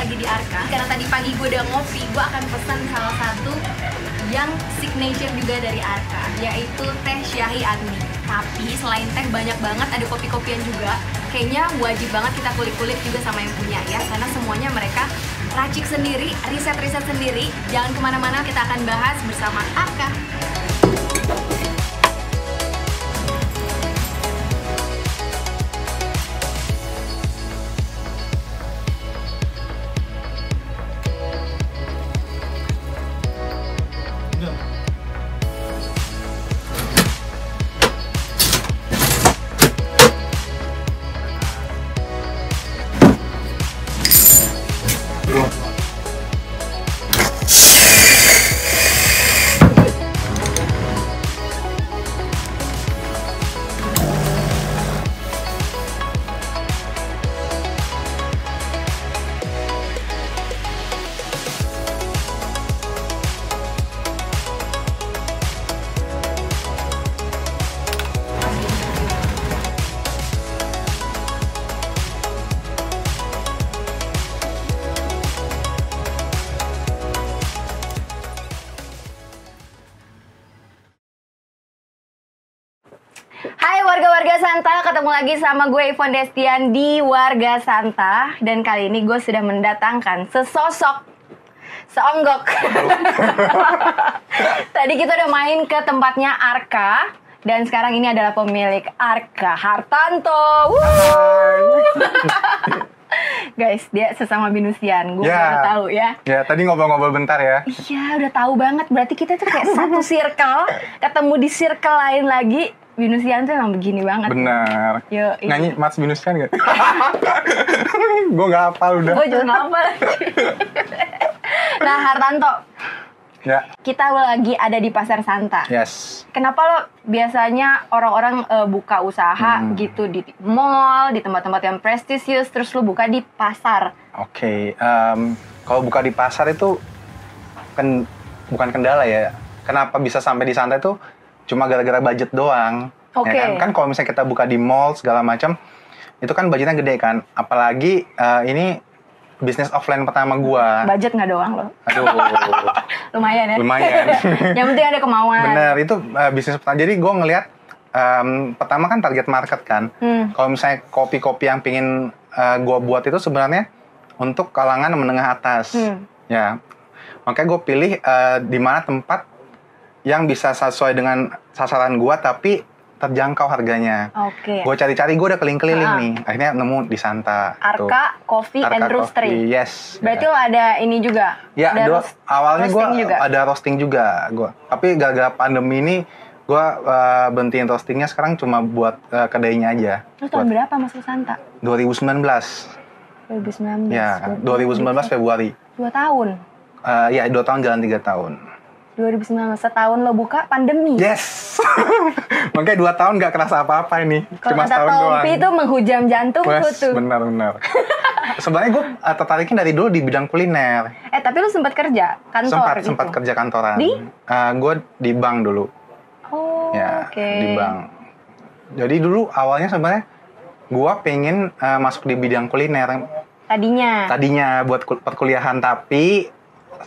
lagi di Arka. Karena tadi pagi gue udah ngopi, gue akan pesan salah satu yang signature juga dari Arka, yaitu teh Syahi Admi. Tapi selain teh banyak banget ada kopi-kopian juga. Kayaknya wajib banget kita kulik-kulik juga sama yang punya ya, karena semuanya mereka racik sendiri, riset-riset sendiri. Jangan kemana-mana, kita akan bahas bersama Arka. Hai warga-warga Santa, ketemu lagi sama gue Ivonne Destian di Warga Santa. Dan kali ini gue sudah mendatangkan seonggok. Tadi kita udah main ke tempatnya Arka. Dan sekarang ini adalah pemilik Arka, Hartanto. Guys, dia sesama binusian, gue baru tahu ya. Ya, tadi ngobrol-ngobrol bentar ya. Iya, udah tahu banget. Berarti kita tuh kayak satu circle, ketemu di circle lain lagi. Binusian tuh emang begini banget. Benar. Yo, nyanyi Mas Binusian gak? Gue gak hafal udah. Gue juga gak hafal. Nah, Hartanto. Ya. Kita lagi ada di Pasar Santa. Yes. Kenapa lo biasanya orang-orang buka usaha gitu di mall, di tempat-tempat yang prestisius, terus lo buka di pasar? Oke. Kalau buka di pasar itu kan bukan kendala ya. Kenapa bisa sampai di Santa itu cuma gara-gara budget doang. Oke. Ya kan kalau misalnya kita buka di mall segala macam, itu kan budgetnya gede kan. Apalagi ini bisnis offline pertama gua. Budget nggak doang loh. Aduh. Lumayan ya. Lumayan. Yang penting ada kemauan. Bener, itu bisnis pertama. Jadi gua ngelihat pertama kan target market kan. Kalau misalnya kopi-kopi yang pingin gua buat itu sebenarnya untuk kalangan menengah atas. Ya. Makanya gue pilih di mana tempat yang bisa sesuai dengan sasaran gua tapi terjangkau harganya. Oke. Gue cari-cari, gue udah keliling-keliling nih. Akhirnya nemu di Santa. Arka Coffee and Roastery. Yes. Berarti lo ada ini juga? Ya, awalnya gue ada roasting juga. Tapi gara-gara pandemi ini, gue berhentiin roastingnya sekarang cuma buat kedainya aja. Terus tahun berapa masuk Santa? 2019. 2019? Ya, 2019 Februari. 2 tahun? Ya, 2 tahun jalan 3 tahun. 2019, setahun lo buka pandemi. Yes. Makanya 2 tahun gak kerasa apa-apa ini. Kalau cuma setahun doang. Tompi itu menghujam jantung tuh. Benar-benar. Sebenarnya gue tertariknya dari dulu di bidang kuliner. Tapi lo sempat kerja kantor? Sempat kerja kantoran. Di? Gue di bank dulu. Oh, ya, oke. Di bank. Jadi dulu awalnya sebenarnya gue pengen masuk di bidang kuliner. Tadinya buat perkuliahan, tapi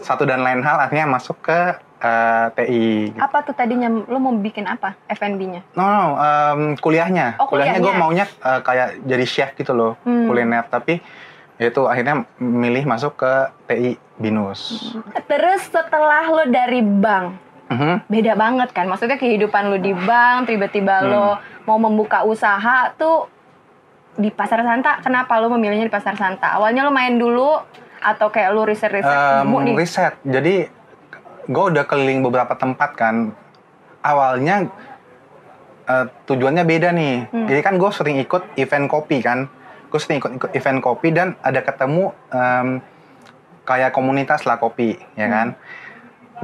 satu dan lain hal akhirnya masuk ke TI. Apa tuh tadinya? Lo mau bikin apa? F&B-nya? No, kuliahnya. Kuliahnya gue maunya kayak jadi chef gitu loh, kuliner. Tapi itu akhirnya milih masuk ke TI Binus. Terus setelah lo dari bank, beda banget kan? Maksudnya kehidupan lo di bank, tiba-tiba lo mau membuka usaha tuh di Pasar Santa. Kenapa lo memilihnya di Pasar Santa? Awalnya lo main dulu atau kayak lo riset-riset? Riset. Jadi gue udah keliling beberapa tempat kan. Awalnya tujuannya beda nih. Jadi kan gue sering ikut event kopi kan. Gue sering ikut event kopi dan ada ketemu kayak komunitas lah kopi, ya kan.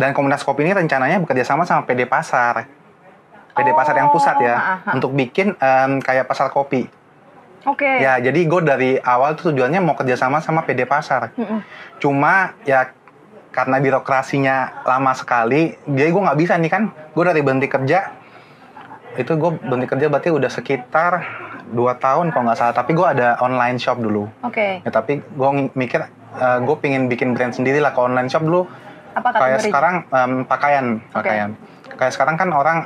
Dan komunitas kopi ini rencananya bekerja sama PD Pasar. PD Pasar yang pusat ya. Untuk bikin kayak pasar kopi. Oke. Ya, jadi gue dari awal tuh tujuannya mau kerjasama sama PD Pasar. Cuma ya karena birokrasinya lama sekali, jadi gue nggak bisa nih kan. Gue dari berhenti kerja, itu gue berhenti kerja berarti udah sekitar 2 tahun kalau nggak salah. Tapi gue ada online shop dulu. Oke. Ya, tapi gue mikir gue pengen bikin brand sendiri lah ke online shop dulu. Apa Kayak kategori? sekarang pakaian. Kayak sekarang kan orang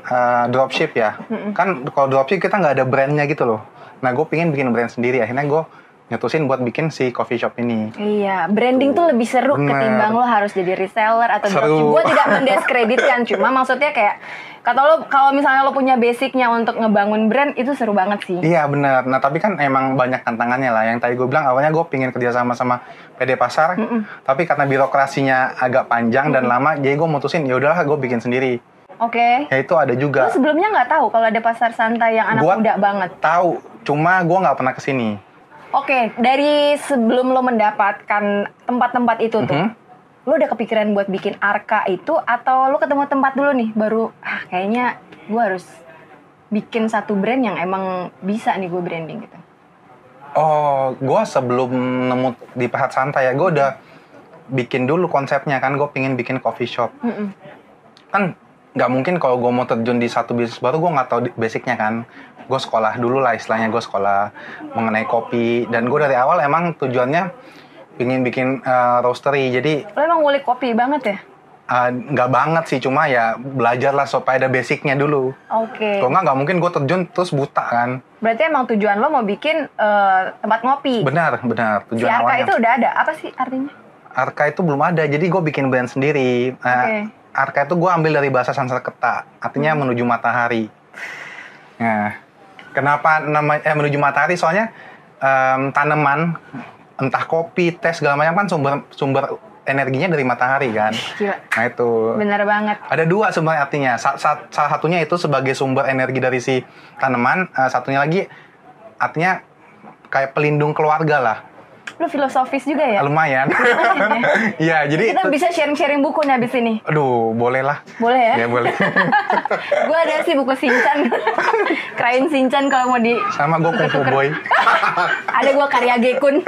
dropship ya. Kan kalau dropship kita nggak ada brandnya gitu loh. Nah gue pengen bikin brand sendiri. Akhirnya gue nyetusin buat bikin si coffee shop ini. Iya, branding tuh lebih seru Bener. ketimbang lo harus jadi reseller atau Seru. dropship. Gue tidak mendiskreditkan, cuma maksudnya kayak kata lo kalau misalnya lo punya basicnya untuk ngebangun brand itu seru banget sih. Iya benar. Nah tapi kan emang banyak tantangannya lah. Yang tadi gue bilang awalnya gue pengen kerja sama PD Pasar, tapi karena birokrasinya agak panjang dan lama, jadi gue mutusin ya udahlah gue bikin sendiri. Oke. Ya itu ada juga. Lo sebelumnya nggak tahu kalau ada pasar santai yang anak Gua muda banget. Tahu, cuma gue nggak pernah kesini. Oke, dari sebelum lo mendapatkan tempat-tempat itu tuh, lo udah kepikiran buat bikin Arka itu atau lo ketemu tempat dulu nih baru kayaknya gue harus bikin satu brand yang emang bisa nih gue branding gitu. Oh, gue sebelum nemu di Pasar Santai ya, gue udah bikin dulu konsepnya kan, gue pengen bikin coffee shop. Kan nggak mungkin kalau gue mau terjun di satu bisnis baru, gue nggak tahu basicnya kan. Gue sekolah dulu lah istilahnya, gue sekolah mengenai kopi. Dan gue dari awal emang tujuannya pengen bikin roastery. Jadi Lo emang ngulik kopi banget ya? nggak banget sih, cuma ya belajar lah supaya ada basicnya dulu. Oke. Kalau nggak mungkin gue terjun terus buta kan. Berarti emang tujuan lo mau bikin tempat ngopi. Benar. Si Tujuan Arka awalnya. itu udah ada. Apa sih artinya? Arka itu belum ada, jadi gue bikin brand sendiri. Oke. Arka itu gue ambil dari bahasa Sanskerta, artinya menuju matahari. Nah, kenapa namanya menuju matahari? Soalnya tanaman, entah kopi, teh segala macam kan sumber energinya dari matahari kan. Gila. Nah itu. Bener banget. Ada dua sebenarnya artinya. Salah satunya itu sebagai sumber energi dari si tanaman, satunya lagi artinya kayak pelindung keluarga lah. Lo filosofis juga ya? Lumayan. Iya, jadi Kita bisa sharing-sharing buku nih abis ini. aduh, boleh lah. Boleh ya? Ya boleh. Gue ada sih buku Shinchan. Krain Shinchan kalau mau di... Sama gue Kung Fu Boy. Ada gue karya Gekun.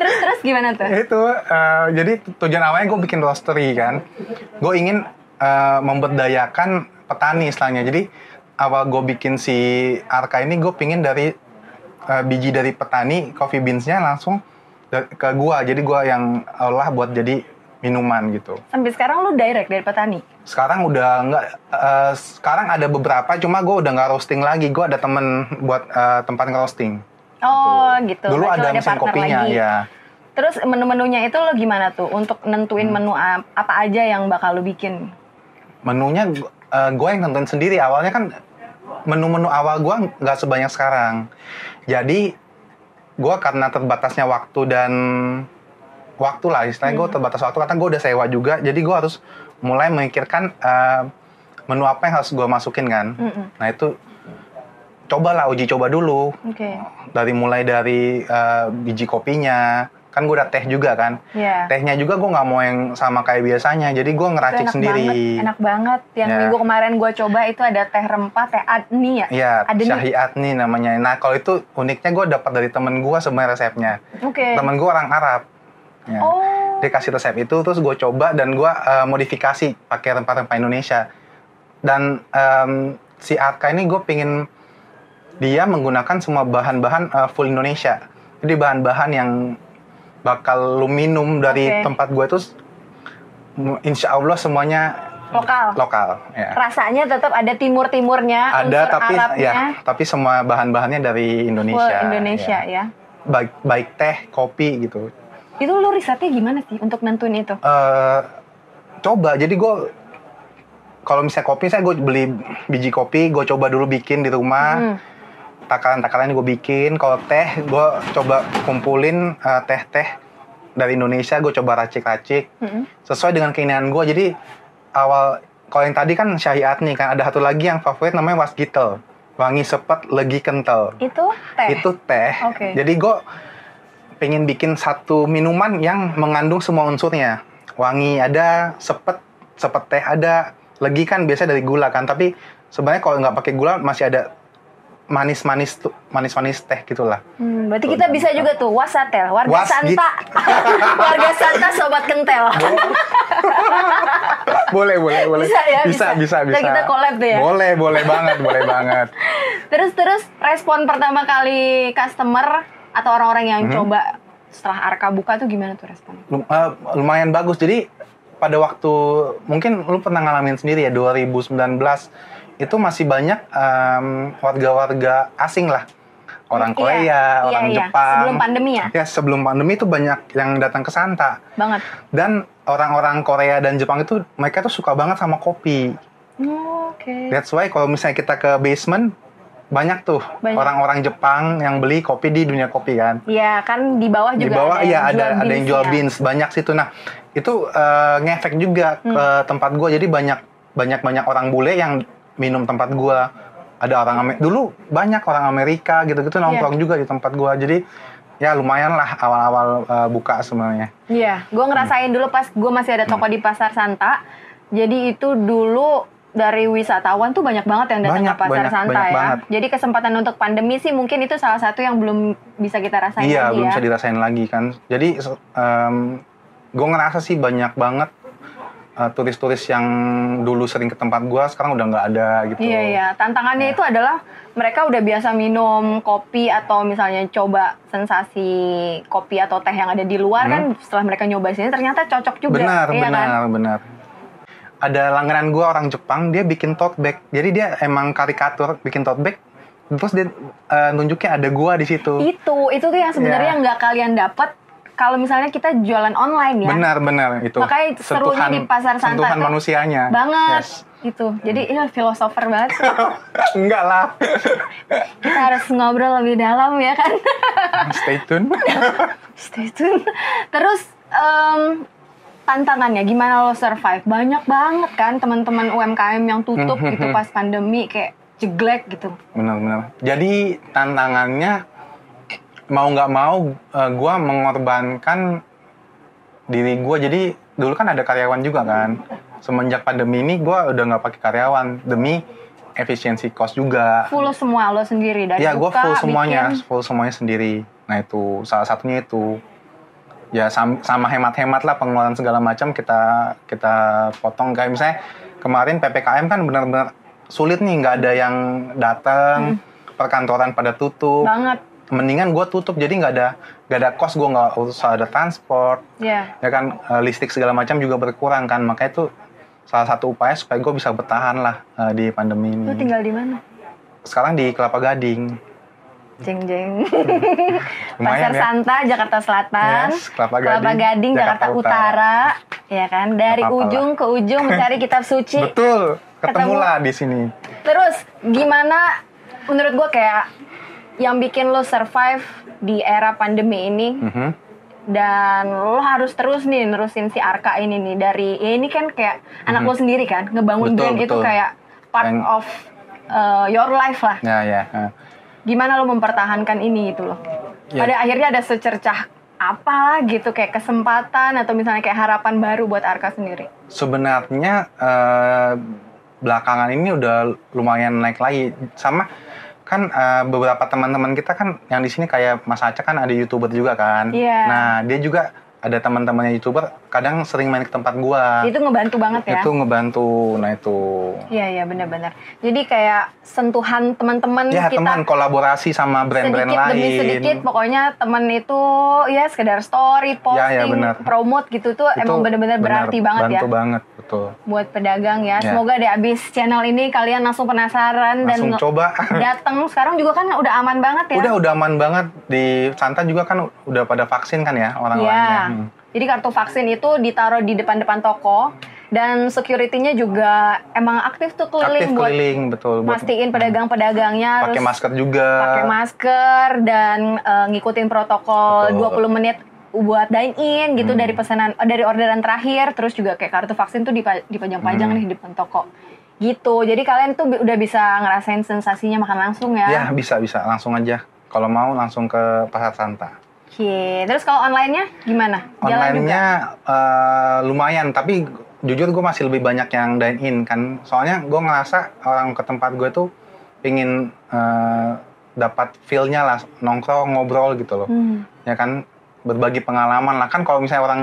Terus gimana tuh? Itu jadi tujuan awalnya gue bikin roastery kan. Gue ingin memberdayakan petani istilahnya. Jadi awal gue bikin si Arka ini, gue pingin dari biji dari petani, coffee beans-nya langsung ke gua. Jadi gua yang olah buat jadi minuman gitu. Sampai sekarang lu direct dari petani? Sekarang udah nggak, sekarang ada beberapa, cuma gua udah nggak roasting lagi. Gua ada temen buat tempat nge-roasting. Oh gitu. Dulu Berarti ada lo mesin partner kopinya lagi. ya. Terus menu-menunya itu lo gimana tuh? Untuk nentuin menu apa aja yang bakal lo bikin? Menunya gua yang tentuin sendiri. Awalnya kan menu-menu awal gua nggak sebanyak sekarang. Jadi gue karena terbatasnya waktu dan waktu lah istilahnya, gue terbatas waktu karena gue udah sewa juga, jadi gue harus mulai memikirkan menu apa yang harus gue masukin kan. Nah itu cobalah, uji coba dulu. Mulai dari biji kopinya, kan gue udah teh juga kan. Tehnya juga gue nggak mau yang sama kayak biasanya, jadi gue ngeracik sendiri. Enak banget. Yang minggu kemarin gue coba itu ada teh rempah, teh adni ya? Iya, Syahi Adni namanya. Nah kalau itu uniknya gue dapat dari temen gue sebenarnya resepnya. Temen gue orang Arab. Ya. Dia kasih resep itu, terus gue coba dan gue modifikasi pakai rempah-rempah Indonesia. Dan si Arka ini gue pingin dia menggunakan semua bahan-bahan full Indonesia. Jadi bahan-bahan yang bakal lu minum dari tempat gue itu insya Allah semuanya lokal ya. Rasanya tetap ada timur-timurnya, ada tapi Arabnya. Ya, tapi semua bahan-bahannya dari Indonesia. Full Indonesia ya. Baik teh, kopi gitu. Itu lu risetnya gimana sih untuk nentuin itu? Coba, jadi gue kalau misalnya kopi, gue beli biji kopi, gue coba dulu bikin di rumah. Takaran-takaran gue bikin. Kalau teh, gue coba kumpulin teh-teh dari Indonesia, gue coba racik-racik sesuai dengan keinginan gue. Jadi awal, kalau yang tadi kan Syahi Adni kan, ada satu lagi yang favorit namanya Wasgitel, wangi sepet, legi kental. Itu teh. Jadi gue pengen bikin satu minuman yang mengandung semua unsurnya. Wangi ada, sepet teh ada, legi kan biasa dari gula kan, tapi sebenarnya kalau nggak pakai gula masih ada manis-manis teh gitulah. Berarti kita bisa juga tuh wasatel, warga Santa. Warga Santa sobat kentel. boleh. Bisa ya? Bisa. Kita collab tuh ya. Boleh banget. Terus respon pertama kali customer atau orang-orang yang coba setelah Arka buka tuh gimana tuh responnya? Lumayan bagus. Jadi pada waktu mungkin lu pernah ngalamin sendiri ya 2019 itu masih banyak warga-warga asing lah, orang Korea, orang Jepang. Sebelum pandemi ya? Ya, sebelum pandemi itu banyak yang datang ke Santa. Banget. Dan orang-orang Korea dan Jepang itu mereka tuh suka banget sama kopi. Oke. That's why kalau misalnya kita ke basement banyak tuh orang-orang Jepang yang beli kopi di dunia kopi kan. Iya, kan di bawah juga di bawah ada yang jual ya. beans banyak situ. Nah, itu ngefek juga ke tempat gua. Jadi banyak orang bule yang minum tempat gua. Ada orang dulu banyak orang Amerika gitu-gitu nongkrong juga di tempat gua. Jadi ya lumayan lah awal-awal buka sebenarnya. Iya, gua ngerasain dulu pas gua masih ada toko di Pasar Santa. Jadi itu dulu dari wisatawan tuh banyak banget yang datang ke Pasar Santa ya. Banget. Jadi kesempatan untuk pandemi sih mungkin itu salah satu yang belum bisa kita rasain lagi ya. Iya, belum bisa dirasain lagi kan. Jadi gue ngerasa sih banyak banget turis-turis yang dulu sering ke tempat gue sekarang udah nggak ada gitu. Iya. Tantangannya itu adalah mereka udah biasa minum kopi atau misalnya coba sensasi kopi atau teh yang ada di luar kan setelah mereka nyoba sini ternyata cocok juga. Benar. Ada langganan gue orang Jepang, dia bikin tote bag. Jadi dia emang karikatur bikin tote bag. Terus dia nunjuknya ada gue di situ. Itu tuh yang sebenarnya nggak kalian dapat kalau misalnya kita jualan online ya. Benar itu. Makanya serunya di Pasar Santa sentuhan manusianya. Banget. Gitu. Jadi ini filosofer banget. Enggak lah. Kita harus ngobrol lebih dalam ya kan. Stay tune. Terus tantangannya gimana lo survive? Banyak banget kan teman-teman UMKM yang tutup gitu pas pandemi kayak jeglek gitu. Benar. Jadi tantangannya mau nggak mau gue mengorbankan diri gue. Jadi dulu kan ada karyawan juga kan. Semenjak pandemi ini gue udah nggak pakai karyawan demi efisiensi cost juga. Full semua lo sendiri dari ya, gue full semuanya bikin. sendiri. Nah itu salah satunya itu. Ya sama hemat-hemat lah pengeluaran segala macam kita potong. Kayak misalnya kemarin PPKM kan benar-benar sulit nih, nggak ada yang datang, perkantoran pada tutup. Banget. Mendingan gue tutup jadi nggak ada cost, gue nggak usah ada transport. Ya kan listrik segala macam juga berkurang kan, makanya itu salah satu upaya supaya gue bisa bertahan lah di pandemi ini. Lu tinggal di mana? Sekarang di Kelapa Gading. Jeng. Lumayan, Pasar Santa, Jakarta Selatan, Kelapa Gading, Jakarta Utara, ya kan? Dari ujung ke ujung mencari kitab suci. Betul, ketemulah di sini. Terus gimana menurut gue kayak yang bikin lo survive di era pandemi ini? Dan lo harus terus nih nerusin si Arka ini nih dari ini kan kayak anak lo sendiri kan ngebangun brand itu kayak part of your life lah. Ya. Gimana lo mempertahankan ini gitu loh? Pada akhirnya ada secercah apa gitu kayak kesempatan atau misalnya kayak harapan baru buat Arka sendiri? Sebenarnya belakangan ini udah lumayan naik lagi. Sama kan beberapa teman-teman kita kan yang di sini kayak Mas Aca kan ada YouTuber juga kan. Nah dia juga ada teman-temannya YouTuber kadang sering main ke tempat gua. Itu ngebantu banget ya? Itu ngebantu, nah itu. Iya benar-benar. Jadi kayak sentuhan teman-teman ya, kita. teman kolaborasi sama brand-brand lain. Sedikit demi sedikit, pokoknya teman itu ya sekedar story, posting, promote gitu tuh itu emang benar-benar berarti banget ya. Bantu banget, betul. Buat pedagang ya. Semoga deh abis channel ini kalian langsung penasaran langsung dan coba. Datang. Sekarang juga kan udah aman banget ya. Udah aman banget. Di Santa juga kan udah pada vaksin kan ya orang-orangnya. Jadi kartu vaksin itu ditaruh di depan-depan toko dan security-nya juga emang aktif tuh keliling betul. Mastiin pedagang-pedagangnya pakai masker juga. Pakai masker dan ngikutin protokol betul. 20 menit buat dine in gitu dari orderan terakhir, terus juga kayak kartu vaksin tuh dipajang-pajang nih di depan toko. Gitu. Jadi kalian tuh udah bisa ngerasain sensasinya makan langsung ya? Ya, bisa langsung aja. Kalau mau langsung ke Pasar Santa. Oke, terus kalau online-nya gimana? Online-nya lumayan, tapi jujur gue masih lebih banyak yang dine in kan. Soalnya gue ngerasa orang ke tempat gue tuh pingin dapat feel-nya lah, nongkrong, ngobrol gitu loh. Ya kan, berbagi pengalaman lah. Kan kalau misalnya orang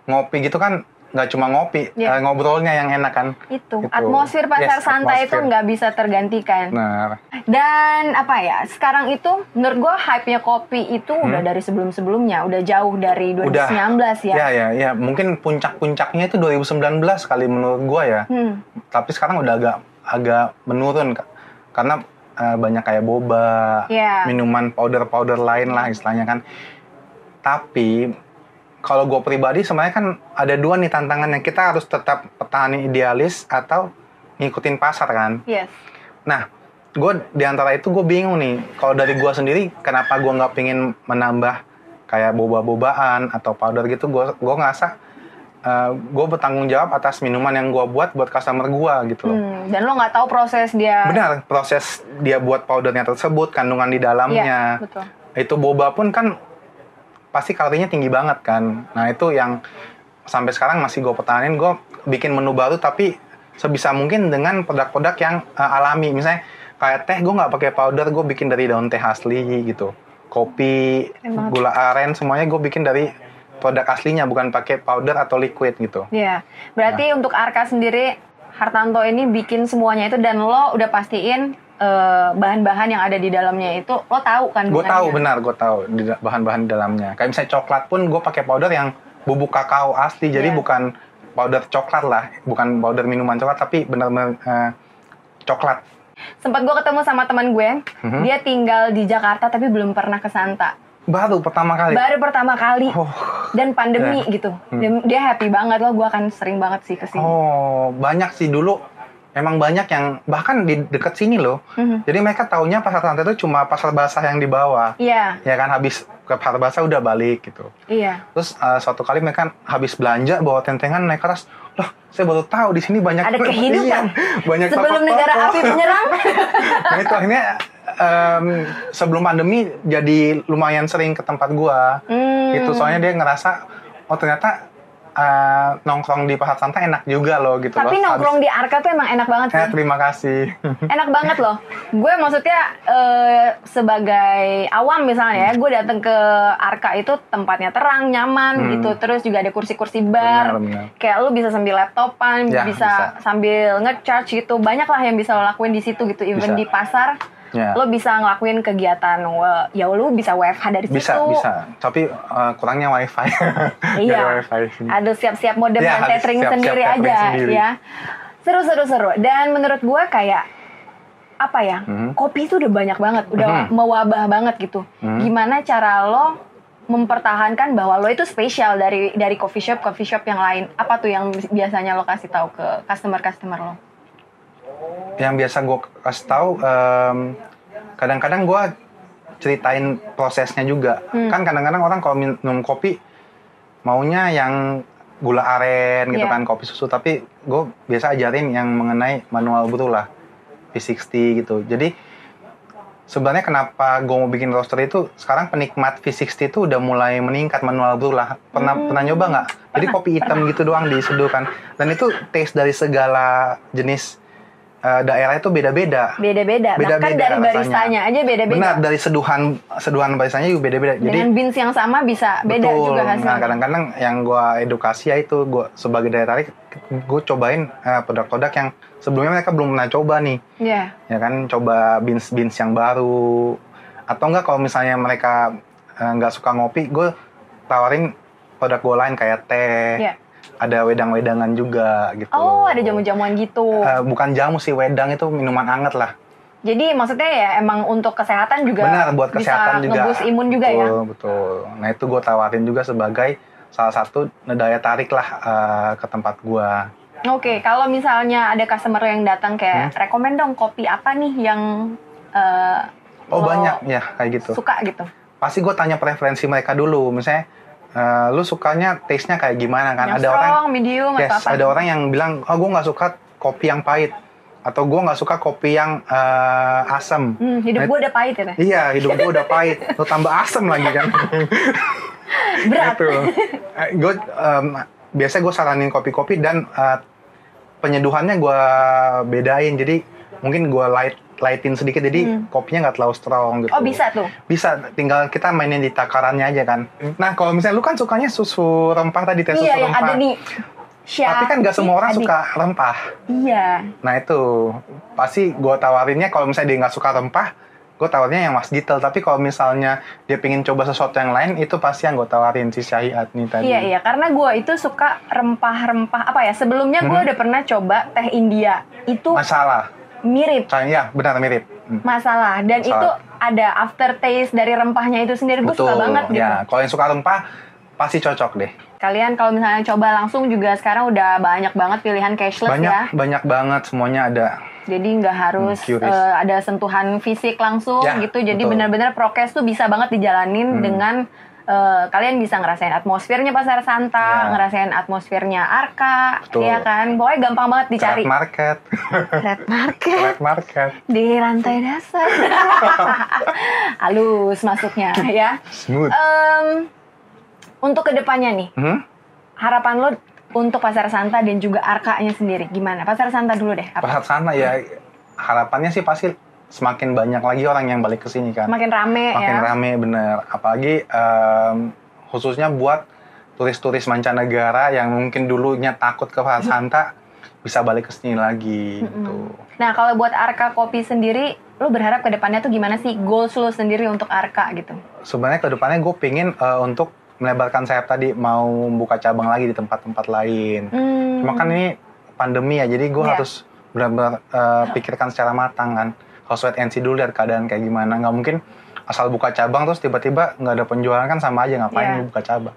ngopi gitu kan nggak cuma ngopi, ngobrolnya yang enak kan. Itu. Atmosfer pasar santai itu nggak bisa tergantikan. Nah. Dan apa ya, sekarang itu menurut gue hype-nya kopi itu udah dari sebelum-sebelumnya, udah jauh dari 2019 ya. Ya, mungkin puncak-puncaknya itu 2019 kali menurut gue ya. Tapi sekarang udah agak menurun karena banyak kayak boba, minuman powder lain lah istilahnya kan. Tapi kalau gue pribadi sebenarnya kan ada dua nih tantangannya. Kita harus tetap petani idealis atau ngikutin pasar kan. Yes. Nah, gue di antara itu gue bingung nih. Kalau dari gue sendiri, kenapa gue nggak pingin menambah kayak boba-bobaan atau powder gitu? Gue ngerasa gue bertanggung jawab atas minuman yang gue buat customer gue gitu loh. Dan lo nggak tahu proses dia. Benar, proses dia buat powdernya tersebut, kandungan di dalamnya. Iya, betul. Itu boba pun kan pasti kalorinya tinggi banget kan. Nah itu yang sampai sekarang masih gue pertahanin. Gue bikin menu baru tapi sebisa mungkin dengan produk-produk yang alami. Misalnya kayak teh gue nggak pakai powder, gue bikin dari daun teh asli gitu. Kopi, gula aren semuanya gue bikin dari produk aslinya, bukan pakai powder atau liquid gitu. Iya, berarti untuk Arka sendiri, Hartanto ini bikin semuanya itu dan lo udah pastiin bahan-bahan yang ada di dalamnya itu lo tahu kan? Gue tahu, benar, gue tahu bahan-bahan di dalamnya. Kayak misalnya coklat pun gue pakai powder yang bubuk kakao asli, jadi bukan powder coklat lah, bukan powder minuman coklat, tapi benar-benar coklat. Sempat gue ketemu sama teman gue, dia tinggal di Jakarta tapi belum pernah ke Santa. Baru pertama kali. Dan pandemi gitu. Dia happy banget loh, gue akan sering banget sih kesini. Banyak sih dulu. Emang banyak yang bahkan di dekat sini loh. Jadi mereka taunya pasar santai itu cuma pasar basah yang di bawah. Iya. Ya kan habis ke pasar basah udah balik gitu. Iya. Terus suatu kali mereka habis belanja bawa tentengan naik ke atas. Loh, saya baru tahu di sini banyak ada kehidupan. Banyak sebelum negara api menyerang. Nah itu akhirnya sebelum pandemi jadi lumayan sering ke tempat gua. Gitu soalnya dia ngerasa ternyata nongkrong di pasar santai enak juga loh gitu. Tapi loh. nongkrong di Arka tuh emang enak banget sih. Terima kasih. Enak banget loh. Gue maksudnya sebagai awam misalnya ya, gue datang ke Arka itu tempatnya terang, nyaman gitu. Terus juga ada kursi-kursi bar. Benar. Kayak lu bisa sambil laptopan, bisa sambil nge-charge gitu. Banyak lah yang bisa lo lakuin di situ gitu. Even di pasar. Lo bisa ngelakuin kegiatan, ya lo bisa WFH dari situ. Bisa. Tapi kurangnya wifi. Iya. Aduh, siap-siap modem dan tethering sendiri aja ya. Seru. Dan menurut gue kayak apa ya? Kopi itu udah banyak banget, udah mewabah banget gitu. Gimana cara lo mempertahankan bahwa lo itu spesial dari coffee shop yang lain? Apa tuh yang biasanya lo kasih tahu ke customer lo? Yang biasa gue kasih tahu, kadang-kadang gue ceritain prosesnya juga. Kan kadang-kadang orang kalau minum kopi maunya yang gula aren gitu kan, kopi susu. Tapi gue biasa ajarin yang mengenai manual brew lah, V60 gitu. Jadi sebenarnya kenapa gue mau bikin roaster itu, sekarang penikmat V60 itu udah mulai meningkat, manual brew lah. Pernah nyoba nggak? Jadi kopi hitam gitu doang diseduh kan. Dan itu taste dari segala jenis daerah itu beda-beda. Bahkan dari baristanya aja beda-beda. Benar, dari seduhan baristanya juga beda-beda. Dengan beans yang sama bisa beda juga hasilnya. Nah, kadang-kadang yang gue edukasi ya itu, gue sebagai daya tarik, gue cobain produk-produk yang sebelumnya mereka belum pernah coba nih. Iya. Ya kan, coba beans yang baru. Atau enggak kalau misalnya mereka nggak suka ngopi, gue tawarin produk gue lain kayak teh. Iya. Ada wedang-wedangan juga gitu. Oh, ada jamu-jamuan gitu. Bukan jamu sih, wedang itu minuman anget lah. Jadi maksudnya ya emang untuk kesehatan juga. Benar, buat kesehatan juga. Ngebus imun juga ya. Betul. Nah itu gue tawarin juga sebagai salah satu daya tarik lah ke tempat gue. Oke, kalau misalnya ada customer yang datang kayak rekomen dong kopi apa nih yang banyak ya kayak gitu. Suka gitu. Pasti gue tanya preferensi mereka dulu. Misalnya lu sukanya taste-nya kayak gimana kan? Yang ada strong, orang medium atau apa? Ada orang yang bilang, gue nggak suka kopi yang pahit, atau gue nggak suka kopi yang asam. Hidup gue udah pahit ya? Iya, hidup gue udah pahit. Lu tambah asam lagi kan? Berat. Gue biasanya gue saranin kopi-kopi dan penyeduhannya gue bedain. Jadi mungkin gue lightin sedikit, jadi kopinya nggak terlalu strong gitu. Oh bisa tuh? Bisa, tinggal kita mainin di takarannya aja kan. Nah kalau misalnya lu kan sukanya susu rempah tadi, teh susu yang rempah. ada nih. Tapi kan gak semua orang suka rempah. Iya. Nah itu pasti gue tawarinnya kalau misalnya dia nggak suka rempah, gue tawarinnya yang mas detail. Tapi kalau misalnya dia pengen coba sesuatu yang lain, itu pasti yang gue tawarin si Shahi Adni tadi. Iya, karena gue itu suka rempah-rempah apa ya. Sebelumnya gue udah pernah coba teh India. Itu Masalah. mirip. Ya benar mirip. Masalah. Dan itu ada aftertaste dari rempahnya itu sendiri. Gue suka banget gitu. Ya, kalau yang suka rempah pasti cocok deh. Kalian kalau misalnya coba langsung juga sekarang udah banyak banget pilihan cashless ya. Banyak banget, semuanya ada. Jadi nggak harus ada sentuhan fisik langsung gitu. Jadi benar-benar prokes tuh bisa banget dijalanin dengan kalian bisa ngerasain atmosfernya Pasar Santa, ngerasain atmosfernya Arka, ya kan? Pokoknya gampang banget dicari. Red Market. Di lantai dasar. Halus masuknya ya. Smooth. Untuk kedepannya nih, harapan lo untuk Pasar Santa dan juga Arka-nya sendiri gimana? Pasar Santa dulu deh. Pasar Santa ya harapannya sih pasti semakin banyak lagi orang yang balik ke sini kan. Makin rame bener. Apalagi khususnya buat turis-turis mancanegara yang mungkin dulunya takut ke Pasar Santa bisa balik ke sini lagi gitu. Nah kalau buat Arka Kopi sendiri, lo berharap ke depannya tuh gimana sih? Goals lo sendiri untuk Arka gitu? Sebenarnya ke depannya gue pengen untuk melebarkan sayap tadi, mau buka cabang lagi di tempat-tempat lain. Cuma kan ini pandemi ya, jadi gue harus benar-benar pikirkan secara matang kan. Harus wait and see dulu, lihat keadaan kayak gimana. Nggak mungkin asal buka cabang terus tiba-tiba nggak ada penjualan, kan sama aja, ngapain buka cabang.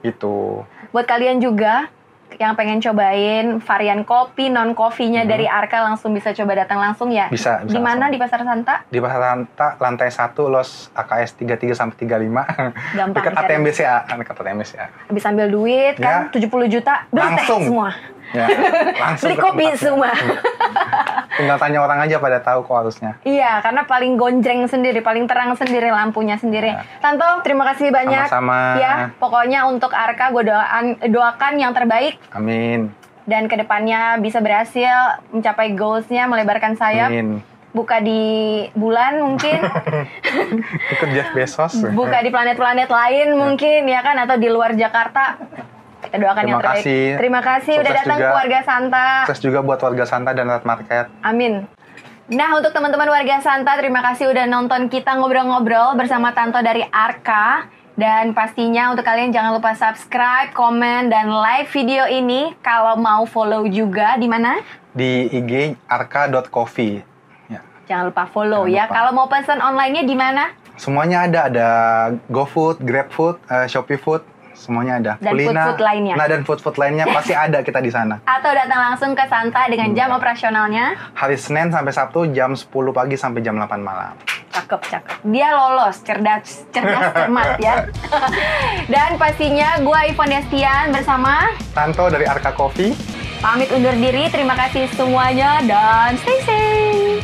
Gitu. Buat kalian juga yang pengen cobain varian kopi, non-kopinya dari Arka, langsung bisa coba datang langsung ya? Bisa. Di mana di Pasar Santa? Di Pasar Santa, lantai 1, Los AKS 33-35. Gampang. Dekat ATM BCA. Habis ambil duit kan, 70 juta, beli teh semua. Ya, langsung beli kopi semua. Tinggal tanya orang aja pada tahu kok harusnya. Iya, karena paling gonjreng sendiri, paling terang sendiri, lampunya sendiri. Tanto, terima kasih banyak. Sama-sama. Ya, pokoknya untuk Arka gue doakan yang terbaik. Amin. Dan kedepannya bisa berhasil mencapai goals-nya, melebarkan sayap. Amin. Buka di bulan mungkin. Ikut Jeff Bezos. Buka di planet-planet lain mungkin, ya kan, atau di luar Jakarta. Kita doakan yang terbaik. Terima kasih udah datang ke Warga Santa. Sukses juga buat Warga Santa dan Red Market. Amin. Nah, untuk teman-teman Warga Santa, terima kasih udah nonton kita ngobrol-ngobrol bersama Tanto dari Arka. Dan pastinya untuk kalian jangan lupa subscribe, komen, dan like video ini. Kalau mau follow juga di mana? Di IG arka.coffee. Ya. Jangan lupa follow ya. Kalau mau pesan online-nya di mana? Semuanya ada GoFood, GrabFood, Shopee Food. Semuanya ada. Dan food-food lainnya. Nah, dan food-food lainnya pasti ada kita di sana. Atau datang langsung ke Santa dengan jam operasionalnya? Hari Senin sampai Sabtu jam 10 pagi sampai jam 8 malam. Cakep. Dia lolos, cerdas cermat ya. Dan pastinya gue Ivonne Destian bersama Tanto dari Arka Coffee. Pamit undur diri, terima kasih semuanya dan stay safe.